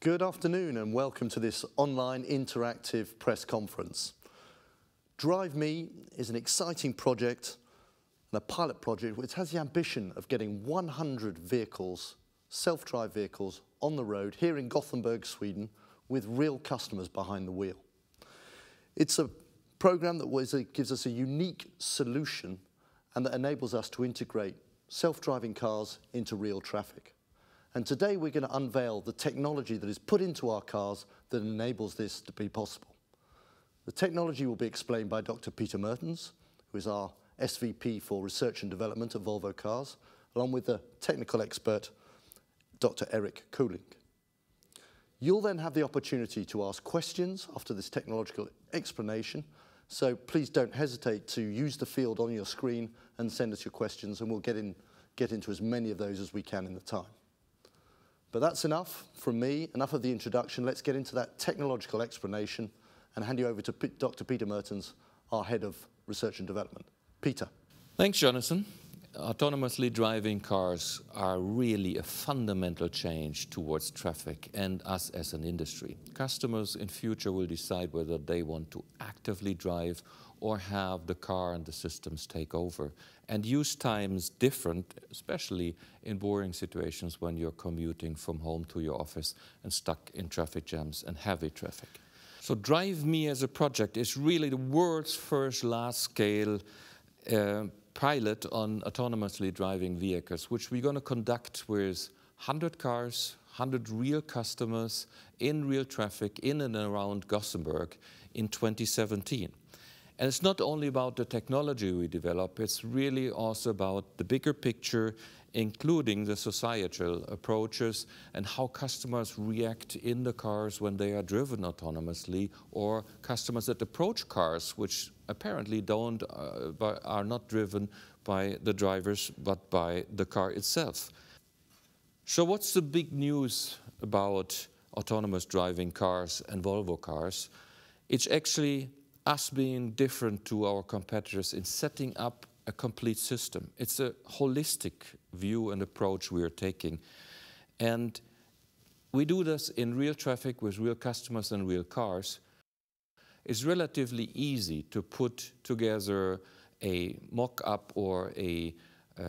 Good afternoon and welcome to this online interactive press conference. Drive Me is an exciting project and a pilot project which has the ambition of getting 100 vehicles, self-drive vehicles, on the road here in Gothenburg, Sweden, with real customers behind the wheel. It's a program that gives us a unique solution and that enables us to integrate self-driving cars into real traffic. And today we're going to unveil the technology that is put into our cars that enables this to be possible. The technology will be explained by Dr. Peter Mertens, who is our SVP for Research and Development at Volvo Cars, along with the technical expert, Dr. Erik Coelingh. You'll then have the opportunity to ask questions after this technological explanation, so please don't hesitate to use the field on your screen and send us your questions, and we'll get into as many of those as we can in the time. But that's enough from me, enough of the introduction. Let's get into that technological explanation and hand you over to Dr. Peter Mertens, our Head of Research and Development. Peter. Thanks, Jonathan. Autonomously driving cars are really a fundamental change towards traffic and us as an industry. Customers in future will decide whether they want to actively drive or have the car and the systems take over. And use times different, especially in boring situations when you're commuting from home to your office and stuck in traffic jams and heavy traffic. So Drive Me as a project is really the world's first large-scale pilot on autonomously driving vehicles, which we're going to conduct with 100 cars, 100 real customers in real traffic in and around Gothenburg in 2017. And it's not only about the technology we develop, it's really also about the bigger picture, including the societal approaches and how customers react in the cars when they are driven autonomously, or customers that approach cars which apparently are not driven by the drivers but by the car itself. So what's the big news about autonomous driving cars and Volvo Cars? It's actually us being different to our competitors in setting up a complete system. It's a holistic view and approach we are taking. And we do this in real traffic with real customers and real cars. It's relatively easy to put together a mock-up or a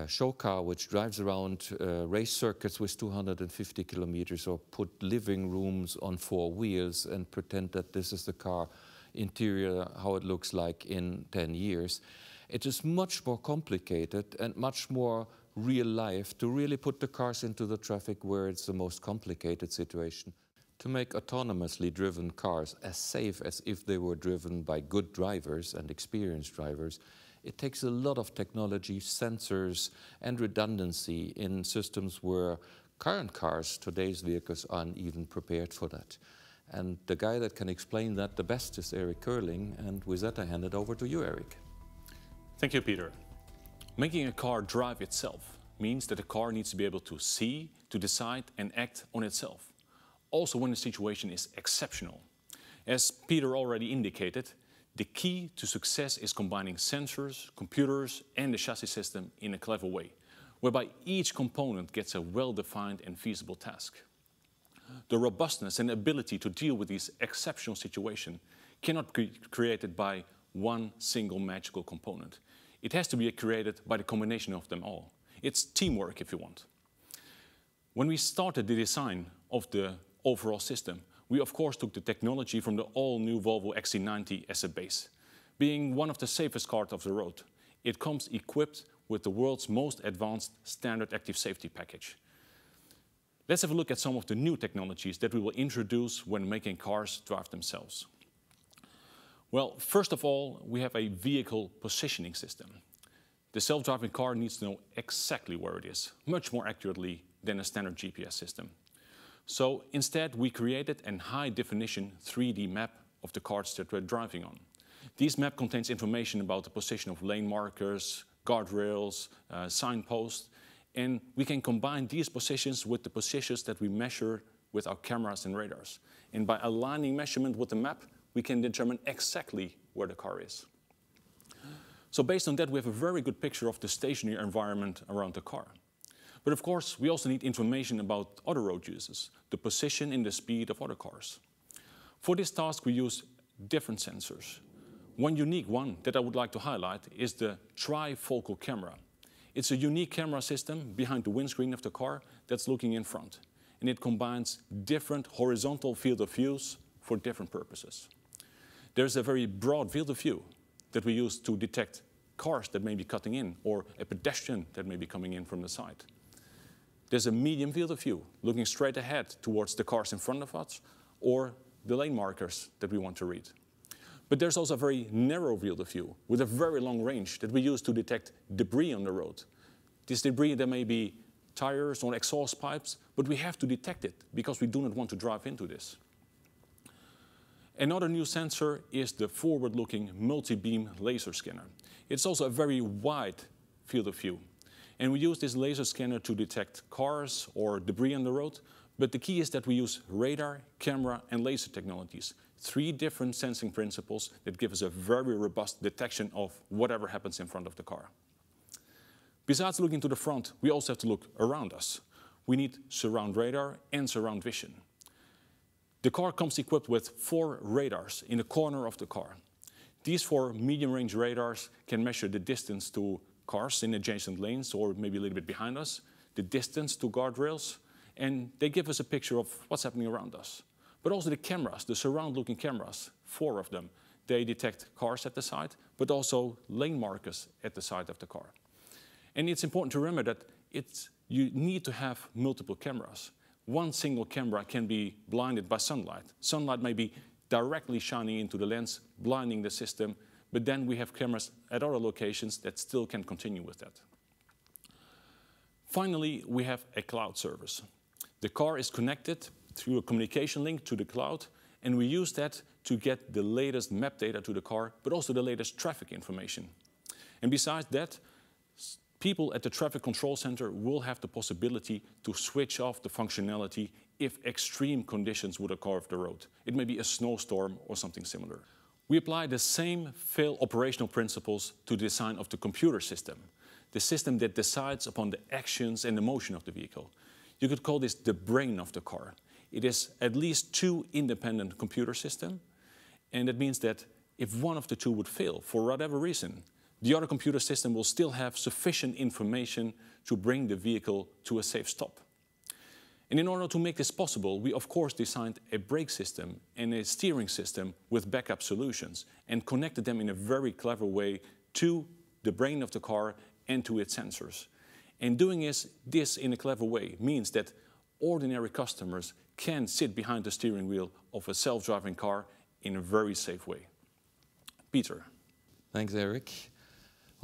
show car which drives around race circuits with 250 kilometers, or put living rooms on 4 wheels and pretend that this is the car interior, how it looks like in 10 years. It is much more complicated and much more real life to really put the cars into the traffic where it's the most complicated situation. To make autonomously driven cars as safe as if they were driven by good drivers and experienced drivers, it takes a lot of technology, sensors and redundancy in systems where current cars, today's vehicles, aren't even prepared for that. And the guy that can explain that the best is Erik Coelingh, and with that I hand it over to you, Erik. Thank you, Peter. Making a car drive itself means that the car needs to be able to see, to decide and act on itself, also when the situation is exceptional. As Peter already indicated, the key to success is combining sensors, computers and the chassis system in a clever way, whereby each component gets a well-defined and feasible task. The robustness and ability to deal with these exceptional situations cannot be created by one single magical component. It has to be created by the combination of them all. It's teamwork, if you want. When we started the design of the overall system, we of course took the technology from the all-new Volvo XC90 as a base. Being one of the safest cars of the road, it comes equipped with the world's most advanced standard active safety package. Let's have a look at some of the new technologies that we will introduce when making cars drive themselves. Well, first of all, we have a vehicle positioning system. The self-driving car needs to know exactly where it is, much more accurately than a standard GPS system. So instead, we created a high-definition 3D map of the cars that we're driving on. This map contains information about the position of lane markers, guardrails, signposts, and we can combine these positions with the positions that we measure with our cameras and radars. And by aligning measurement with the map, we can determine exactly where the car is. So based on that, we have a very good picture of the stationary environment around the car. But of course, we also need information about other road users, the position and the speed of other cars. For this task, we use different sensors. One unique one that I would like to highlight is the trifocal camera. It's a unique camera system behind the windscreen of the car that's looking in front. And it combines different horizontal field of views for different purposes. There's a very broad field of view that we use to detect cars that may be cutting in or a pedestrian that may be coming in from the side. There's a medium field of view looking straight ahead towards the cars in front of us or the lane markers that we want to read. But there's also a very narrow field of view with a very long range that we use to detect debris on the road. This debris, there may be tires or exhaust pipes, but we have to detect it because we do not want to drive into this. Another new sensor is the forward-looking multi-beam laser scanner. It's also a very wide field of view. And we use this laser scanner to detect cars or debris on the road, but the key is that we use radar, camera, and laser technologies. 3 different sensing principles that give us a very robust detection of whatever happens in front of the car. Besides looking to the front, we also have to look around us. We need surround radar and surround vision. The car comes equipped with 4 radars in the corner of the car. These 4 medium-range radars can measure the distance to cars in adjacent lanes or maybe a little bit behind us, the distance to guardrails, and they give us a picture of what's happening around us. But also the cameras, the surround-looking cameras, 4 of them, they detect cars at the side, but also lane markers at the side of the car. And it's important to remember that you need to have multiple cameras. One single camera can be blinded by sunlight. Sunlight may be directly shining into the lens, blinding the system, but then we have cameras at other locations that still can continue with that. Finally, we have a cloud service. The car is connected through a communication link to the cloud, and we use that to get the latest map data to the car, but also the latest traffic information. And besides that, people at the traffic control center will have the possibility to switch off the functionality if extreme conditions would occur off the road. It may be a snowstorm or something similar. We apply the same fail operational principles to the design of the computer system, the system that decides upon the actions and the motion of the vehicle. You could call this the brain of the car. It is at least 2 independent computer systems, and that means that if one of the 2 would fail for whatever reason, the other computer system will still have sufficient information to bring the vehicle to a safe stop. And in order to make this possible, we of course designed a brake system and a steering system with backup solutions and connected them in a very clever way to the brain of the car and to its sensors. And doing this in a clever way means that ordinary customers can sit behind the steering wheel of a self-driving car in a very safe way. Peter. Thanks, Erik.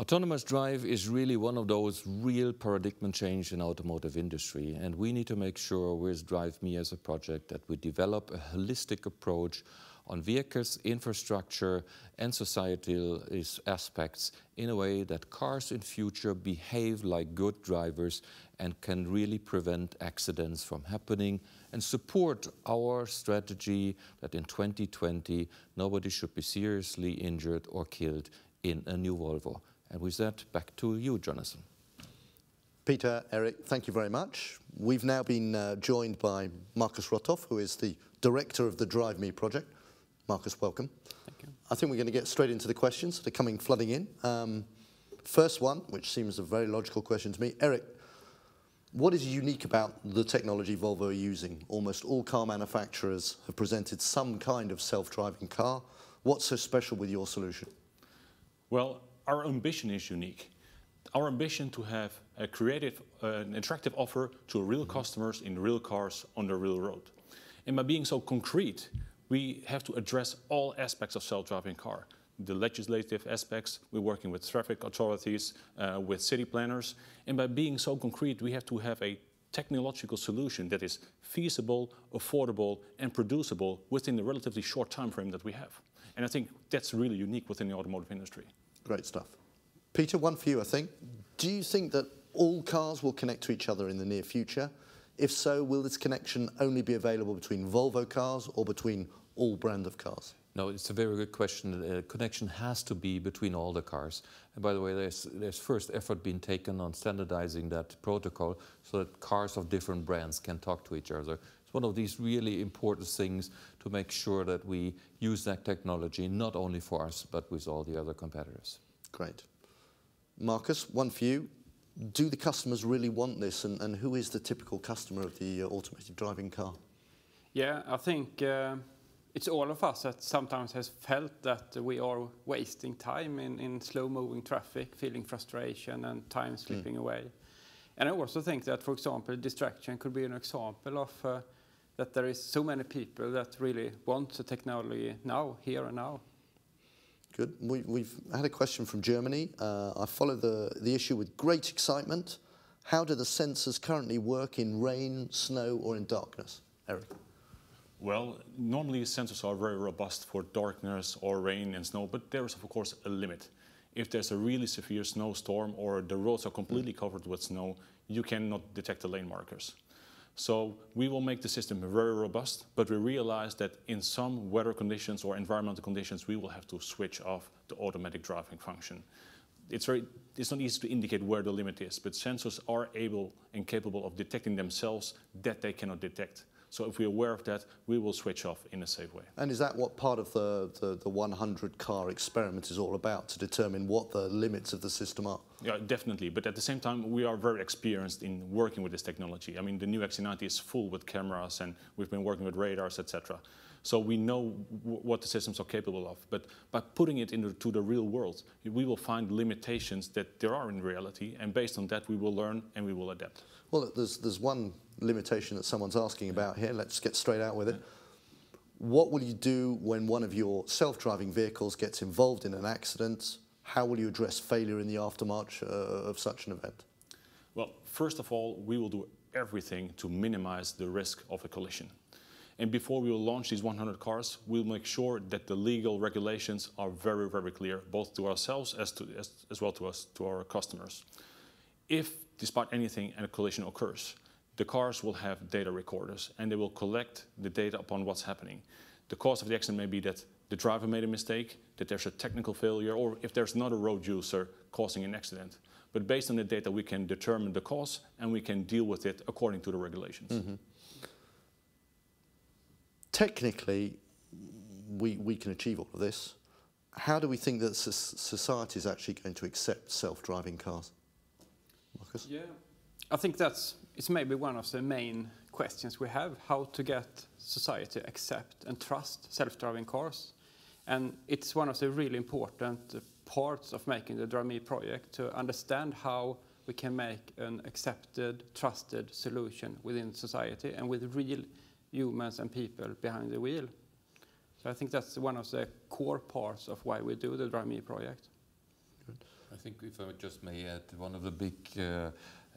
Autonomous drive is really one of those real paradigm change in automotive industry, and we need to make sure with Drive Me as a project that we develop a holistic approach on vehicles, infrastructure and societal aspects in a way that cars in future behave like good drivers and can really prevent accidents from happening and support our strategy that in 2020 nobody should be seriously injured or killed in a new Volvo. And with that, back to you, Jonathan. Peter, Erik, thank you very much. We've now been joined by Marcus Rothoff, who is the director of the Drive Me project. Marcus, welcome. Thank you. I think we're going to get straight into the questions that are coming flooding in. First one, which seems a very logical question to me. Erik, what is unique about the technology Volvo are using? Almost all car manufacturers have presented some kind of self-driving car. What's so special with your solution? Well, our ambition is unique. Our ambition to have a creative, an attractive offer to real customers in real cars on the real road. And by being so concrete, we have to address all aspects of self-driving car. The legislative aspects, we're working with traffic authorities, with city planners. And by being so concrete, we have to have a technological solution that is feasible, affordable, and producible within the relatively short time frame that we have. And I think that's really unique within the automotive industry. Great stuff. Peter, one for you, I think. Do you think that all cars will connect to each other in the near future? If so, will this connection only be available between Volvo cars or between all brand of cars? No, it's a very good question. The connection has to be between all the cars. And by the way, there's first effort being taken on standardizing that protocol so that cars of different brands can talk to each other. It's one of these really important things to make sure that we use that technology not only for us, but with all the other competitors. Great. Marcus, one for you. Do the customers really want this, and who is the typical customer of the automated driving car? Yeah, I think it's all of us that sometimes has felt that we are wasting time in slow-moving traffic, feeling frustration and time slipping away. And I also think that, for example, distraction could be an example of that there is so many people that really want the technology now, here and now. Good. We've had a question from Germany. I follow the issue with great excitement. How do the sensors currently work in rain, snow, or in darkness? Erik. Well, normally sensors are very robust for darkness or rain and snow, but there is of course a limit. If there's a really severe snowstorm or the roads are completely covered with snow, you cannot detect the lane markers. So we will make the system very robust, but we realize that in some weather conditions or environmental conditions, we will have to switch off the automatic driving function. It's not easy to indicate where the limit is, but sensors are able and capable of detecting themselves that they cannot detect. So if we're aware of that, we will switch off in a safe way. And is that what part of the 100-car experiment is all about, to determine what the limits of the system are? Yeah, definitely. But at the same time, we are very experienced in working with this technology. I mean, the new XC90 is full with cameras, and we've been working with radars, etc. So we know what the systems are capable of. But by putting it into the real world, we will find limitations that there are in reality, and based on that, we will learn and we will adapt. Well, there's one limitation that someone's asking about here. Let's get straight out with it. What will you do when one of your self-driving vehicles gets involved in an accident? How will you address failure in the aftermath of such an event? Well, first of all, we will do everything to minimize the risk of a collision. And before we will launch these 100 cars, we'll make sure that the legal regulations are very, very clear, both to ourselves as well to our customers. If, despite anything, a collision occurs, the cars will have data recorders, and they will collect the data upon what's happening. The cause of the accident may be that the driver made a mistake, that there's a technical failure, or if there's not a road user causing an accident. But based on the data, we can determine the cause, and we can deal with it according to the regulations. Mm-hmm. Technically, we can achieve all of this. How do we think that society is actually going to accept self-driving cars? Marcus? Yeah, I think it's maybe one of the main questions we have, how to get society to accept and trust self-driving cars. And it's one of the really important parts of making the Drive Me project, to understand how we can make an accepted, trusted solution within society and with real humans and people behind the wheel. So I think that's one of the core parts of why we do the Drive Me project. Good. I think if I just may add, one of the big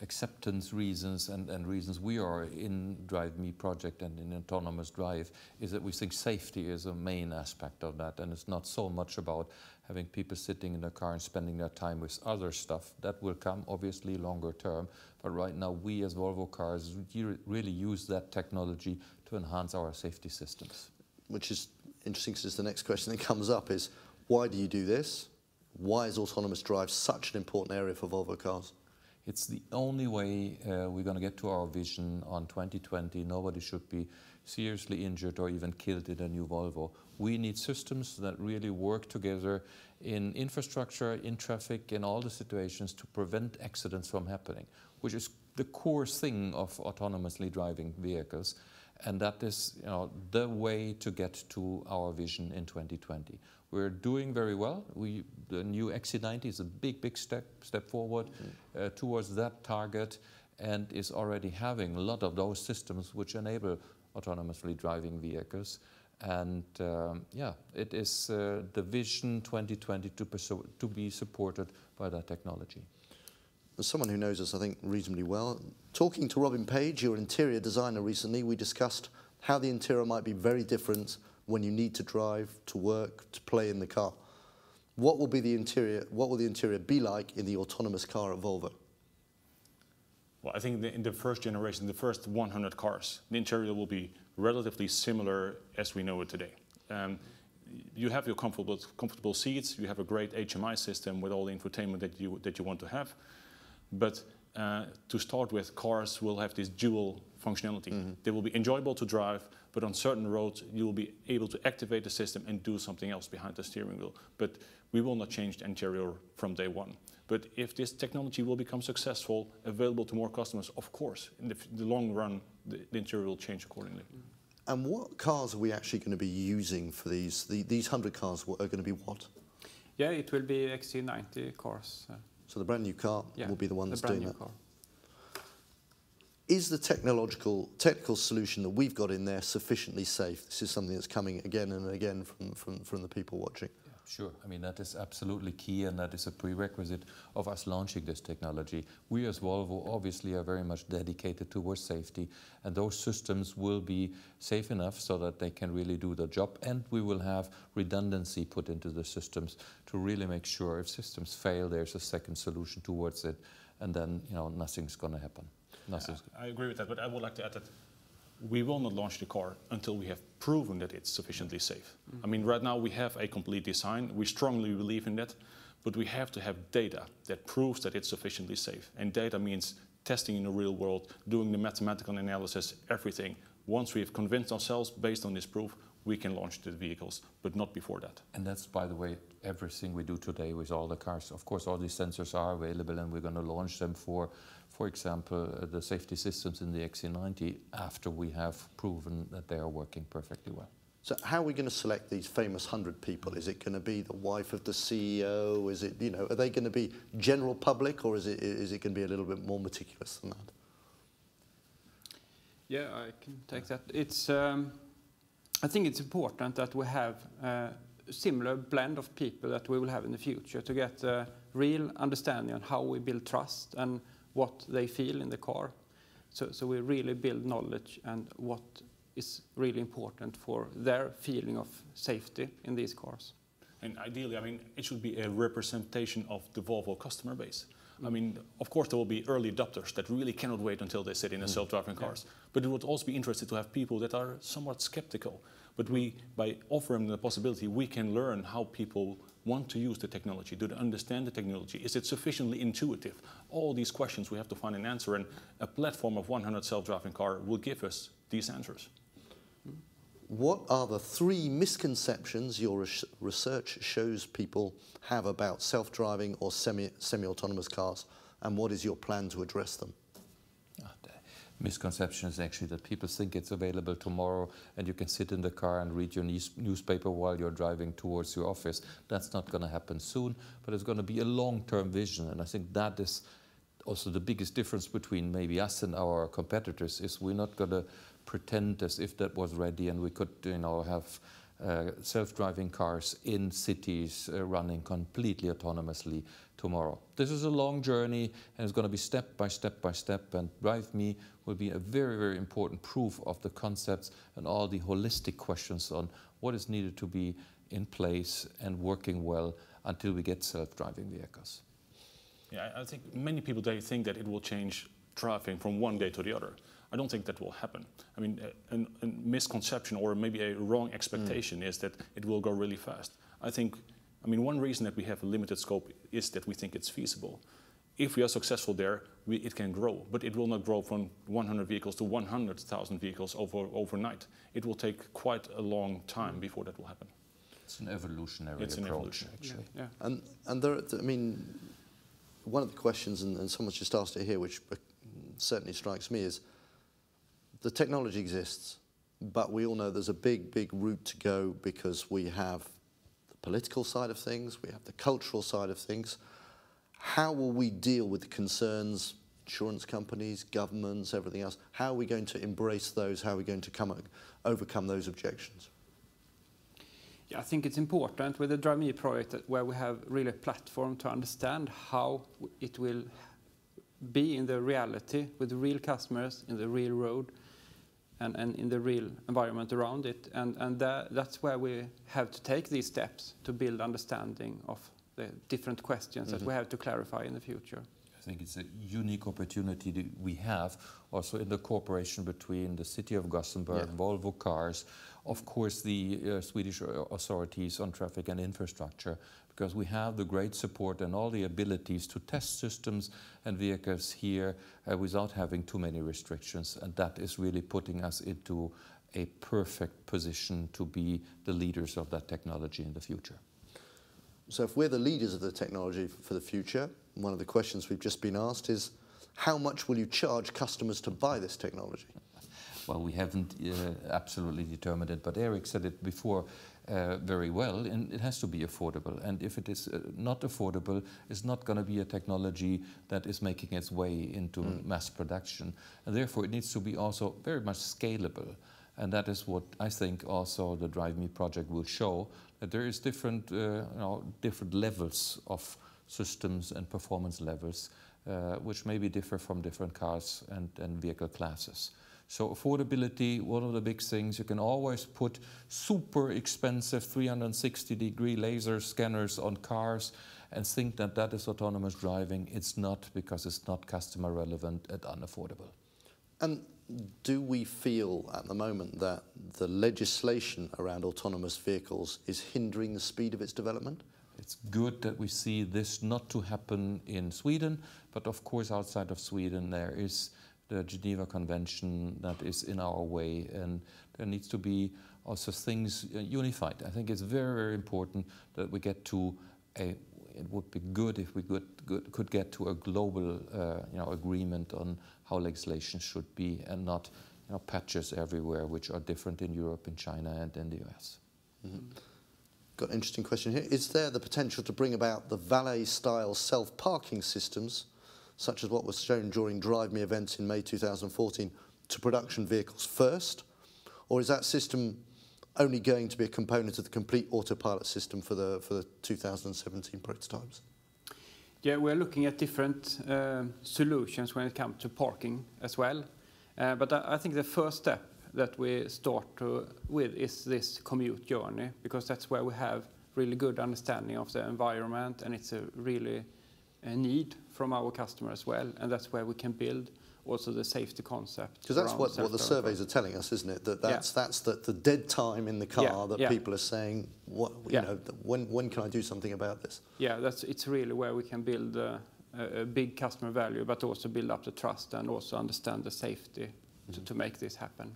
acceptance reasons and reasons we are in Drive Me project and in autonomous drive is that we think safety is a main aspect of that, and it's not so much about having people sitting in the car and spending their time with other stuff. That will come obviously longer term, but right now we as Volvo Cars really use that technology to enhance our safety systems. Which is interesting, because the next question that comes up is, why do you do this? Why is autonomous drive such an important area for Volvo Cars? It's the only way we're going to get to our vision on 2020. Nobody should be seriously injured or even killed in a new Volvo. We need systems that really work together in infrastructure, in traffic, in all the situations to prevent accidents from happening, which is the core thing of autonomously driving vehicles. And that is, the way to get to our vision in 2020. We're doing very well. The new XC90 is a big step forward towards that target, and is already having a lot of those systems which enable autonomously driving vehicles. And it is the vision 2020 to be supported by that technology. As someone who knows us, I think, reasonably well, talking to Robin Page, your interior designer, recently, we discussed how the interior might be very different when you need to drive, to work, to play in the car. What will the interior be like in the autonomous car at Volvo? Well, I think in the first generation, the first 100 cars, the interior will be relatively similar as we know it today. you have your comfortable seats, you have a great HMI system with all the infotainment that you want to have. But to start with, cars will have this dual functionality. They will be enjoyable to drive, but on certain roads you will be able to activate the system and do something else behind the steering wheel. But we will not change the interior from day one. But if this technology will become successful, available to more customers, of course, in the long run, the interior will change accordingly. And what cars are we actually going to be using for these? These 100 cars are going to be what? Yeah, it will be XC90 cars. So the brand new car will be the one that's doing that. Car. Is the technical solution that we've got in there sufficiently safe? This is something that's coming again and again from the people watching. Sure. I mean, that is absolutely key, and that is a prerequisite of us launching this technology. We as Volvo obviously are very much dedicated towards safety, and those systems will be safe enough so that they can really do the job, and we will have redundancy put into the systems to really make sure if systems fail, there's a second solution towards it, and then, you know, nothing's going to happen. I agree with that, but I would like to add that we will not launch the car until we have proven that it's sufficiently safe. I mean, right now we have a complete design. We strongly believe in that, but we have to have data that proves that it's sufficiently safe. And data means testing in the real world, doing the mathematical analysis, everything. Once we have convinced ourselves based on this proof, we can launch the vehicles, but not before that. And that's, by the way, everything we do today with all the cars. Of course, all these sensors are available, and we're going to launch them for example, the safety systems in the XC90 after we have proven that they are working perfectly well. So how are we going to select these famous 100 people? Is it going to be the wife of the CEO? Is it, you know, are they going to be general public, or is it going to be a little bit more meticulous than that? Yeah, I can take that. It's, I think it's important that we have a similar blend of people that we will have in the future to get a real understanding on how we build trust and what they feel in the car. So we really build knowledge and what is really important for their feeling of safety in these cars. And ideally, I mean, it should be a representation of the Volvo customer base. I mean, of course, there will be early adopters that really cannot wait until they sit in a self-driving cars. But it would also be interesting to have people that are somewhat skeptical. But by offering the possibility, we can learn how people want to use the technology. Do they understand the technology? Is it sufficiently intuitive? All these questions we have to find an answer, and a platform of 100 self-driving cars will give us these answers. What are the 3 misconceptions your research shows people have about self-driving or semi-autonomous cars, and what is your plan to address them? The misconception is actually that people think it's available tomorrow and you can sit in the car and read your newspaper while you're driving towards your office. That's not going to happen soon, but it's going to be a long-term vision, and I think that is also the biggest difference between maybe us and our competitors. Is we're not going to pretend as if that was ready and we could, you know, have self-driving cars in cities running completely autonomously tomorrow. This is a long journey, and it's going to be step by step by step, and Drive Me will be a very, very important proof of the concepts and all the holistic questions on what is needed to be in place and working well until we get self-driving vehicles. Yeah, I think many people, they think that it will change driving from one day to the other. I don't think that will happen. I mean, a misconception or maybe a wrong expectation is that it will go really fast. I mean, one reason that we have a limited scope is that we think it's feasible. If we are successful there, it can grow, but it will not grow from 100 vehicles to 100,000 vehicles overnight. It will take quite a long time before that will happen. It's an evolutionary approach, actually. Yeah. And there, I mean, one of the questions, and someone's just asked it here, which certainly strikes me, is the technology exists, but we all know there's a big, big route to go, because we have the political side of things, we have the cultural side of things. How will we deal with the concerns, insurance companies, governments, everything else? How are we going to embrace those? How are we going to overcome those objections? Yeah, I think it's important with the Drive Me project where we have really a platform to understand how it will be in the reality with the real customers, in the real road, and in the real environment around it. And that's where we have to take these steps to build understanding of the different questions that we have to clarify in the future. I think it's a unique opportunity that we have also in the cooperation between the city of Gothenburg, Volvo Cars, of course the Swedish authorities on traffic and infrastructure, because we have the great support and all the abilities to test systems and vehicles here without having too many restrictions, and that is really putting us into a perfect position to be the leaders of that technology in the future. So if we're the leaders of the technology for the future, one of the questions we've just been asked is, how much will you charge customers to buy this technology? Well, we haven't absolutely determined it, but Erik said it before very well, and it has to be affordable. And if it is not affordable, it's not going to be a technology that is making its way into mass production. And therefore, it needs to be also very much scalable. And that is what I think also the Drive Me project will show, that there is different, different levels of systems and performance levels, which maybe differ from different cars and vehicle classes. So affordability, one of the big things, you can always put super expensive 360-degree laser scanners on cars and think that that is autonomous driving. It's not, because it's not customer relevant and unaffordable. And do we feel at the moment that the legislation around autonomous vehicles is hindering the speed of its development? It's good that we see this not to happen in Sweden, but of course outside of Sweden there is the Geneva Convention that is in our way, and there needs to be also things unified. I think it's very, very important that we get to a, it would be good if we could get to a global agreement on how legislation should be, and not patches everywhere which are different in Europe, in China and in the US. Mm-hmm. Got an interesting question here. Is there the potential to bring about the valet-style self-parking systems, such as what was shown during Drive Me events in May 2014, to production vehicles first? Or is that system only going to be a component of the complete autopilot system for the 2017 prototypes? Yeah, we're looking at different solutions when it comes to parking as well. But I think the first step that we start with is this commute journey, because that's where we have really good understanding of the environment, and it's a really need from our customers as well, and that's where we can build also the safety concept. Because that's what the surveys are telling us, isn't it? That that's the dead time in the car that people are saying, when can I do something about this? Yeah, it's really where we can build a big customer value, but also build up the trust and also understand the safety to make this happen.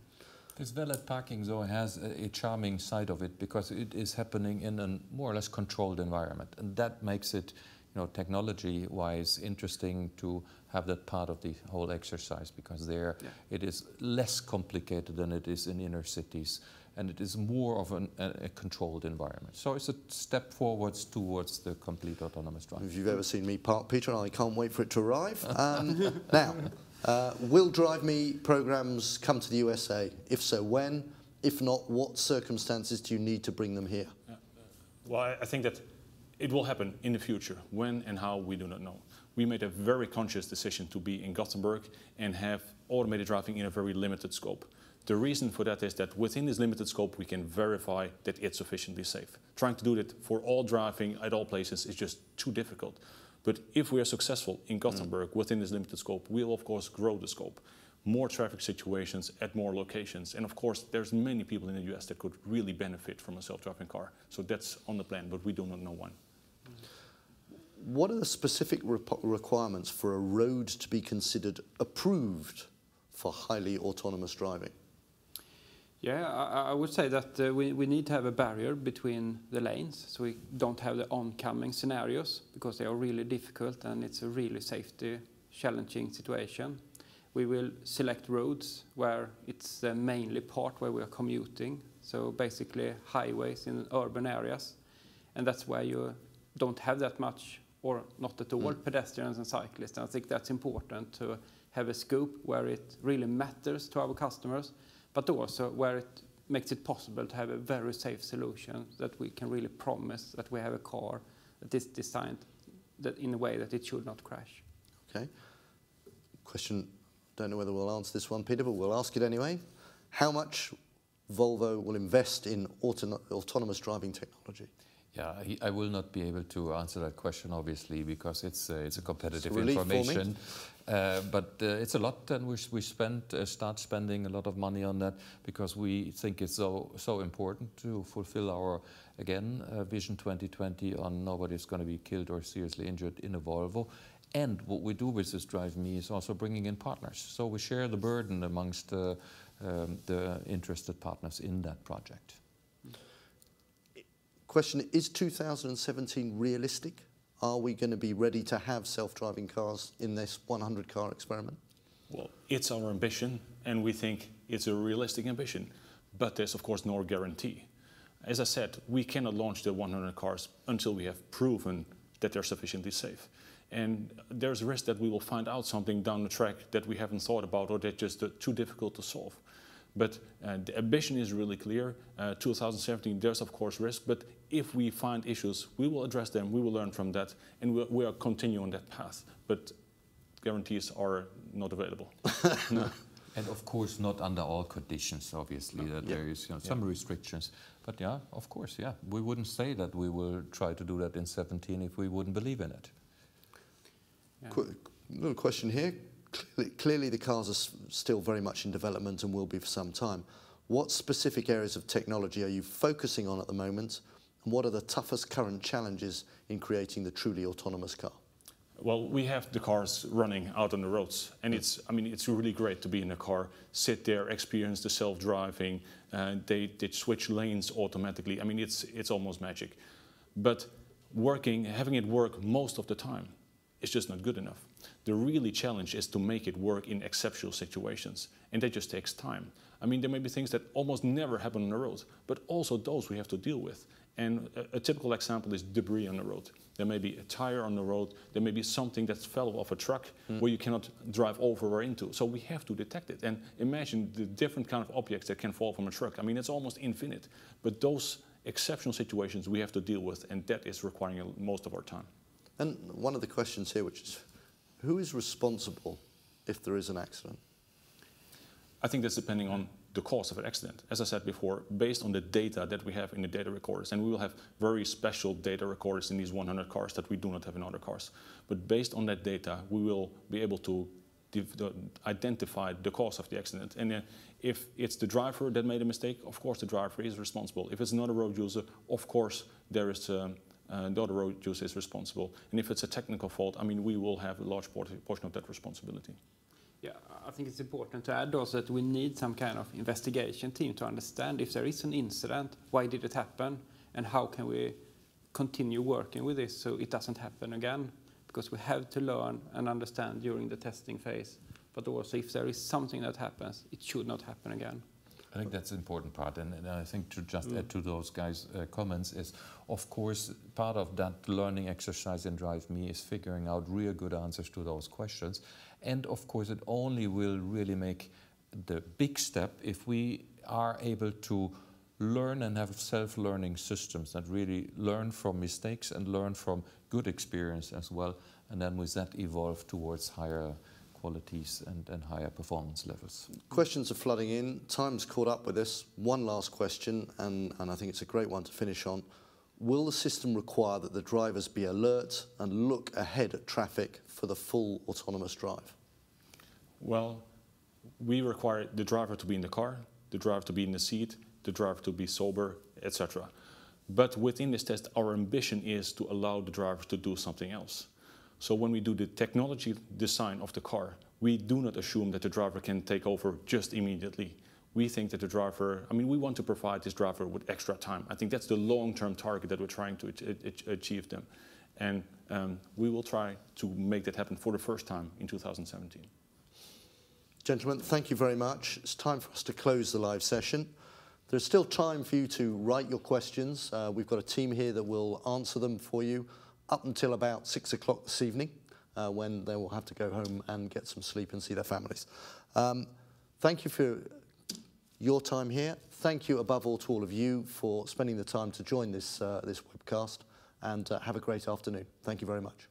This valet parking, though, has a charming side of it, because it is happening in a more or less controlled environment, and that makes it, technology-wise interesting to have that part of the whole exercise, because there it is less complicated than it is in inner cities, and it is more of a controlled environment. So it's a step forwards towards the complete autonomous drive. If you've ever seen me park, Peter, I can't wait for it to arrive. Now, will Drive Me programs come to the USA? If so, when? If not, what circumstances do you need to bring them here? Well, I think that it will happen in the future. When and how, we do not know. We made a very conscious decision to be in Gothenburg and have automated driving in a very limited scope. The reason for that is that within this limited scope, we can verify that it's sufficiently safe. Trying to do that for all driving at all places is just too difficult. But if we are successful in Gothenburg within this limited scope, we will of course grow the scope. More traffic situations at more locations. And of course, there's many people in the US that could really benefit from a self-driving car. So that's on the plan, but we do not know when. What are the specific requirements for a road to be considered approved for highly autonomous driving? Yeah, I would say that we need to have a barrier between the lanes, so we don't have the oncoming scenarios, because they are really difficult and it's a really safety challenging situation. We will select roads where it's the mainly part where we are commuting, so basically highways in urban areas, and that's where you don't have that much or not at all pedestrians and cyclists. And I think that's important to have a scope where it really matters to our customers, but also where it makes it possible to have a very safe solution that we can really promise that we have a car that is designed that in a way that it should not crash. Okay. Question, don't know whether we'll answer this one, Peter, but we'll ask it anyway. How much Volvo will invest in autonomous driving technology? Yeah, I will not be able to answer that question, obviously, because it's a competitive It's a relief information. But it's a lot, and we start spending a lot of money on that because we think it's so important to fulfill our, again, Vision 2020 on nobody's going to be killed or seriously injured in a Volvo. And what we do with this Drive Me is also bringing in partners. So we share the burden amongst the interested partners in that project. Question, is 2017 realistic? Are we going to be ready to have self-driving cars in this 100-car experiment? Well, it's our ambition, and we think it's a realistic ambition. But there's, of course, no guarantee. As I said, we cannot launch the 100 cars until we have proven that they're sufficiently safe. And there's a risk that we will find out something down the track that we haven't thought about or that's just too difficult to solve. But the ambition is really clear. 2017, there's of course risk, but if we find issues, we will address them, we will learn from that, and we are continuing on that path. But guarantees are not available. No. And of course, not under all conditions, obviously, that there is some restrictions. But yeah, of course, yeah. We wouldn't say that we will try to do that in 2017 if we wouldn't believe in it. Yeah. Little question here. Clearly the cars are still very much in development and will be for some time. What specific areas of technology are you focusing on at the moment, and what are the toughest current challenges in creating the truly autonomous car? Well, we have the cars running out on the roads, and it's really great to be in a car, sit there, experience the self-driving, they switch lanes automatically. I mean, it's almost magic. But having it work most of the time is just not good enough. The really challenge is to make it work in exceptional situations, and that just takes time. I mean, there may be things that almost never happen on the road, but also those we have to deal with. And a typical example is debris on the road. There may be a tire on the road, there may be something that fell off a truck where you cannot drive over or into. So we have to detect it. And imagine the different kind of objects that can fall from a truck. I mean, it's almost infinite. But those exceptional situations we have to deal with, and that is requiring most of our time. And one of the questions here, which is, who is responsible if there is an accident? I think that's depending on the cause of an accident. As I said before, based on the data that we have in the data recorders, and we will have very special data recorders in these 100 cars that we do not have in other cars. But based on that data, we will be able to identify the cause of the accident. And if it's the driver that made a mistake, of course the driver is responsible. If it's another road user, of course there is the other road user is responsible. And if it's a technical fault, I mean, we will have a large portion of that responsibility. Yeah, I think it's important to add also that we need some kind of investigation team to understand if there is an incident, why did it happen, and how can we continue working with this so it doesn't happen again. Because we have to learn and understand during the testing phase, but also if there is something that happens, it should not happen again. I think that's an important part, and I think to just add to those guys' comments is, of course, part of that learning exercise in Drive Me is figuring out real good answers to those questions. And of course, it only will really make the big step if we are able to learn and have self-learning systems that really learn from mistakes and learn from good experience as well, and then with that evolve towards higher qualities and higher performance levels. Questions are flooding in. Time's caught up with us. One last question, and I think it's a great one to finish on. Will the system require that the drivers be alert and look ahead at traffic for the full autonomous drive? Well, we require the driver to be in the car, the driver to be in the seat, the driver to be sober, etc. But within this test, our ambition is to allow the driver to do something else. So when we do the technology design of the car, we do not assume that the driver can take over just immediately. We think that the driver, I mean, we want to provide this driver with extra time. I think that's the long-term target that we're trying to achieve them. And we will try to make that happen for the first time in 2017. Gentlemen, thank you very much. It's time for us to close the live session. There's still time for you to write your questions. We've got a team here that will answer them for you up until about 6 o'clock this evening, when they will have to go home and get some sleep and see their families. Thank you for your time here. Thank you above all to all of you for spending the time to join this webcast, and have a great afternoon. Thank you very much.